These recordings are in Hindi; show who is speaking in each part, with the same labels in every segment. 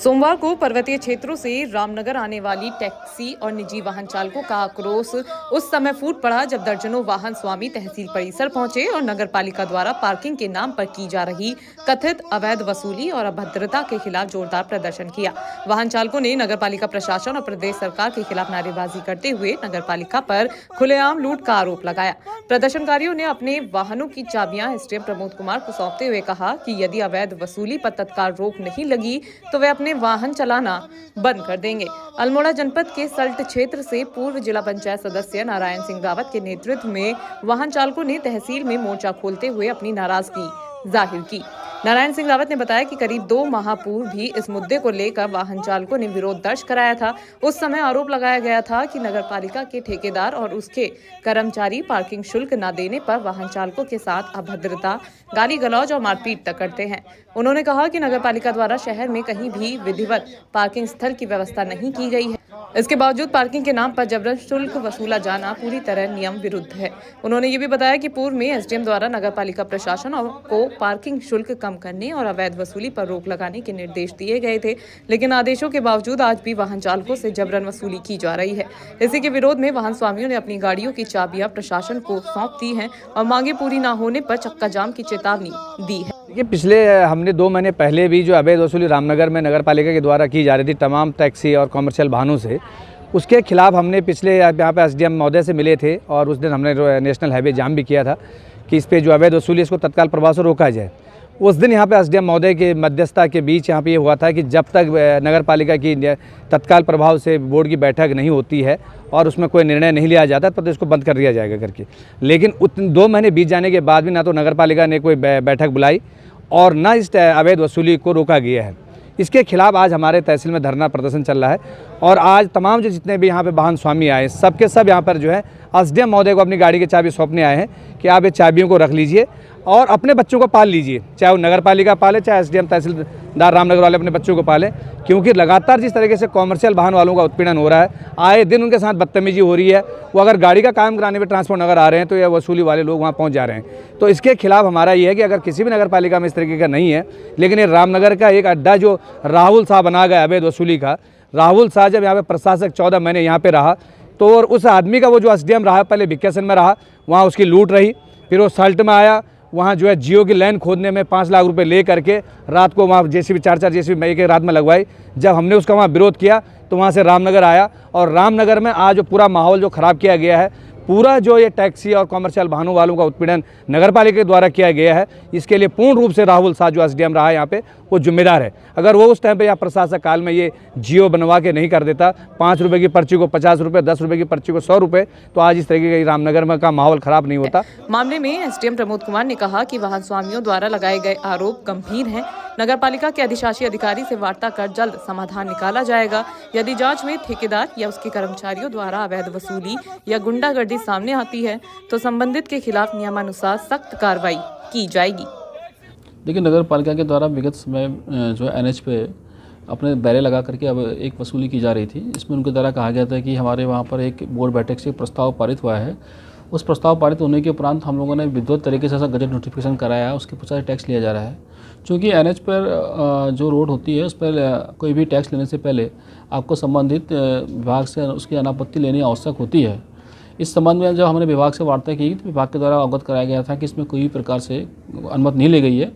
Speaker 1: सोमवार को पर्वतीय क्षेत्रों से रामनगर आने वाली टैक्सी और निजी वाहन चालकों का आक्रोश उस समय फूट पड़ा जब दर्जनों वाहन स्वामी तहसील परिसर पहुंचे और नगर पालिका द्वारा पार्किंग के नाम पर की जा रही कथित अवैध वसूली और अभद्रता के खिलाफ जोरदार प्रदर्शन किया। वाहन चालकों ने नगर पालिका प्रशासन और प्रदेश सरकार के खिलाफ नारेबाजी करते हुए नगर पालिका पर खुलेआम लूट का आरोप लगाया। प्रदर्शनकारियों ने अपने वाहनों की चाबियां एसडीएम प्रमोद कुमार को सौंपते हुए कहा कि यदि अवैध वसूली पर तत्काल रोक नहीं लगी तो वे अपने वाहन चलाना बंद कर देंगे। अल्मोड़ा जनपद के सल्ट क्षेत्र से पूर्व जिला पंचायत सदस्य नारायण सिंह रावत के नेतृत्व में वाहन चालकों ने तहसील में मोर्चा खोलते हुए अपनी नाराजगी जाहिर की। नारायण सिंह रावत ने बताया कि करीब 2 माह पूर्व भी इस मुद्दे को लेकर वाहन चालकों ने विरोध दर्ज कराया था। उस समय आरोप लगाया गया था कि नगर पालिका के ठेकेदार और उसके कर्मचारी पार्किंग शुल्क न देने पर वाहन चालकों के साथ अभद्रता, गाली गलौज और मारपीट तक करते हैं। उन्होंने कहा कि नगर पालिका द्वारा शहर में कहीं भी विधिवत पार्किंग स्थल की व्यवस्था नहीं की गई है। इसके बावजूद पार्किंग के नाम पर जबरन शुल्क वसूला जाना पूरी तरह नियम विरुद्ध है। उन्होंने ये भी बताया कि पूर्व में एसडीएम द्वारा नगर पालिका प्रशासन को पार्किंग शुल्क कम करने और अवैध वसूली पर रोक लगाने के निर्देश दिए गए थे, लेकिन आदेशों के बावजूद आज भी वाहन चालकों से जबरन वसूली की जा रही है। इसी के विरोध में वाहन स्वामियों ने अपनी गाड़ियों की चाबियां प्रशासन को सौंप दी हैं और मांगे पूरी न होने पर चक्का जाम की चेतावनी दी है।
Speaker 2: ये पिछले हमने 2 महीने पहले भी जो अवैध वसूली रामनगर में नगर पालिका के द्वारा की जा रही थी तमाम टैक्सी और कॉमर्शियल वाहनों से, उसके खिलाफ हमने पिछले यहाँ पे एसडीएम महोदय से मिले थे और उस दिन हमने नेशनल हाईवे जाम भी किया था कि इस पे जो अवैध वसूली इसको तत्काल प्रभाव से रोका जाए। उस दिन यहाँ पे एसडीएम महोदय के मध्यस्थता के बीच यहाँ पे ये हुआ था कि जब तक नगर पालिका की तत्काल प्रभाव से बोर्ड की बैठक नहीं होती है और उसमें कोई निर्णय नहीं लिया जाता तो इसको बंद कर दिया जाएगा करके। लेकिन 2 महीने बीत जाने के बाद भी ना तो नगर पालिका ने कोई बैठक बुलाई और न इस अवैध वसूली को रोका गया है। इसके खिलाफ आज हमारे तहसील में धरना प्रदर्शन चल रहा है और आज तमाम जो जितने भी यहाँ पे वाहन स्वामी आए सबके सब यहाँ पर जो है एसडीएम महोदय को अपनी गाड़ी की चाबी सौंपने आए हैं कि आप ये चाबियों को रख लीजिए और अपने बच्चों को पाल लीजिए, चाहे वो नगर पालिका पाले चाहे एसडीएम तहसीलदार रामनगर वाले अपने बच्चों को पालें, क्योंकि लगातार जिस तरीके से कॉमर्शियल वाहन वालों का उत्पीड़न हो रहा है, आए दिन उनके साथ बदतमीजी हो रही है। वो अगर गाड़ी का काम कराने में ट्रांसपोर्ट नगर आ रहे हैं तो यह वसूली वाले लोग वहाँ पहुँच जा रहे हैं। तो इसके खिलाफ हमारा ये है कि अगर किसी भी नगर पालिका में इस तरीके का नहीं है, लेकिन ये रामनगर का एक अड्डा जो राहुल शाह बना गया अवैध वसूली का, राहुल शाह जब यहाँ पे प्रशासक 14 महीने यहाँ पे रहा तो और उस आदमी का वो जो एसडीएम रहा, पहले भिक्केसन में रहा, वहाँ उसकी लूट रही, फिर वो सल्ट में आया, वहाँ जो है जियो की लाइन खोदने में 5 लाख रुपए ले करके रात को वहाँ जेसीबी 4 जेसीबी एक रात में लगवाई। जब हमने उसका वहाँ विरोध किया तो वहाँ से रामनगर आया और रामनगर में आज जो पूरा माहौल जो ख़राब किया गया है, पूरा जो ये टैक्सी और कॉमर्शियल वाहनों वालों का उत्पीड़न नगर पालिका के द्वारा किया गया है, इसके लिए पूर्ण रूप से राहुल शाह जो एसडीएम रहा है यहाँ पे वो जिम्मेदार है। अगर वो उस टाइम पे या प्रशासक काल में ये जियो बनवा के नहीं कर देता, 5 रुपये की पर्ची को 50 रुपये, 10 रुपये की पर्ची को 100 रुपये, तो आज इस तरीके का रामनगर में का माहौल खराब नहीं होता।
Speaker 1: मामले में एसडीएम प्रमोद कुमार ने कहा कि वाहन स्वामियों द्वारा लगाए गए आरोप गंभीर हैं। नगर पालिका के अधिशासी अधिकारी से वार्ता कर जल्द समाधान निकाला जाएगा। यदि जांच में ठेकेदार या उसके कर्मचारियों द्वारा अवैध वसूली या गुंडागर्दी सामने आती है तो संबंधित के खिलाफ नियमानुसार सख्त कार्रवाई की जाएगी।
Speaker 3: देखिए, नगर पालिका के द्वारा विगत समय जो एनएच पे अपने बैरे लगा करके अब एक वसूली की जा रही थी। इसमें उनके द्वारा कहा गया था कि हमारे वहाँ पर एक बोर्ड बैठक से प्रस्ताव पारित हुआ है। उस प्रस्ताव पारित होने के उपरांत हम लोगों ने विधिवत तरीके से गजट नोटिफिकेशन कराया है, उसके पचास टैक्स लिया जा रहा है। चूँकि एनएच पर जो रोड होती है उस पर कोई भी टैक्स लेने से पहले आपको संबंधित विभाग से उसकी अनापत्ति लेनी आवश्यक होती है। इस संबंध में जब हमने विभाग से वार्ता की तो विभाग के द्वारा अवगत कराया गया था कि इसमें कोई भी प्रकार से अनुमति नहीं ली गई है।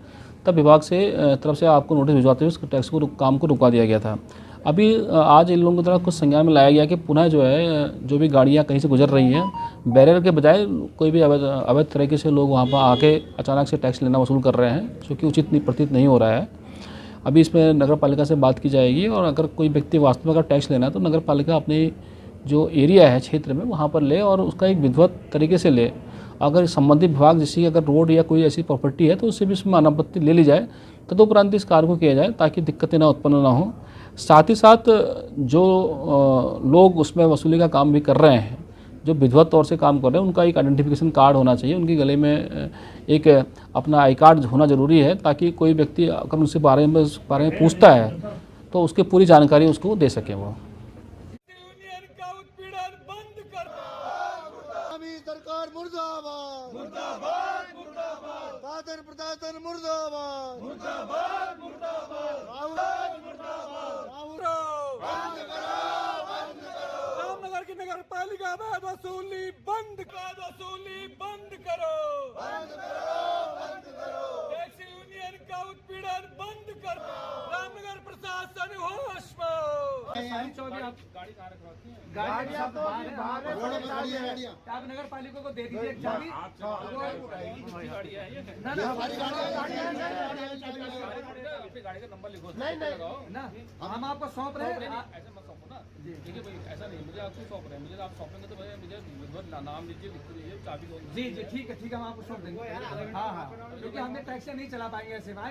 Speaker 3: तब विभाग से तरफ से आपको नोटिस भिजवाते हुए उसके टैक्स को काम को रुकवा दिया गया था। अभी आज इन लोगों की तरफ कुछ संज्ञान में लाया गया कि पुनः जो है जो भी गाड़ियाँ कहीं से गुजर रही हैं, बैरियर के बजाय कोई भी अवैध तरीके से लोग वहाँ पर आके अचानक से टैक्स लेना वसूल कर रहे हैं, जो कि उचित प्रतीत नहीं हो रहा है। अभी इसमें नगर पालिका से बात की जाएगी और अगर कोई व्यक्ति वास्तव में अगर टैक्स लेना है तो नगर पालिका अपनी जो एरिया है क्षेत्र में वहाँ पर ले और उसका एक विधिवत तरीके से ले। अगर संबंधित विभाग जैसी अगर रोड या कोई ऐसी प्रॉपर्टी है तो उससे भी उसमें अनापत्ति ले ली जाए, तदुपरांत इस कार्य को किया जाए ताकि दिक्कतें ना उत्पन्न ना हो। साथ ही साथ जो लोग उसमें वसूली का काम भी कर रहे हैं, जो विधिवत तौर से काम कर रहे हैं, उनका एक आइडेंटिफिकेशन कार्ड होना चाहिए, उनके गले में एक अपना आई कार्ड होना ज़रूरी है ताकि कोई व्यक्ति अगर उनसे बारे में पूछता है तो उसकी पूरी जानकारी उसको दे सके। वो
Speaker 4: सरकार मुर्दाबाद, मुर्दाबाद, मुर्दाबाद, शासन प्रशासन मुर्दाबाद, मुर्दाबाद, मुर्दाबाद, मुर्दाबाद।
Speaker 5: अधिक अवैध वसूली बंद करो टैक्सी यूनियन का उत्पीड़न बंद करो। रामनगर प्रशासन होश में हो।
Speaker 2: आप नगर पालिका को दे दीजिए चाबी।
Speaker 3: गाड़ी का नंबर लिखो
Speaker 2: ना हम आपको सौंप रहे हैं।
Speaker 3: ऐसा मत सौंपो ना। देखिए भाई ऐसा नहीं, मुझे आपको सौंप रहे हैं, मुझे आप सौंपेंगे तो भैया मुझे नाम लीजिए, लिख लीजिए, चाबी दो।
Speaker 2: जी ठीक है हम आपको सौंप देंगे। हाँ क्योंकि हमने टैक्सी नहीं चला पाएंगे ऐसे में।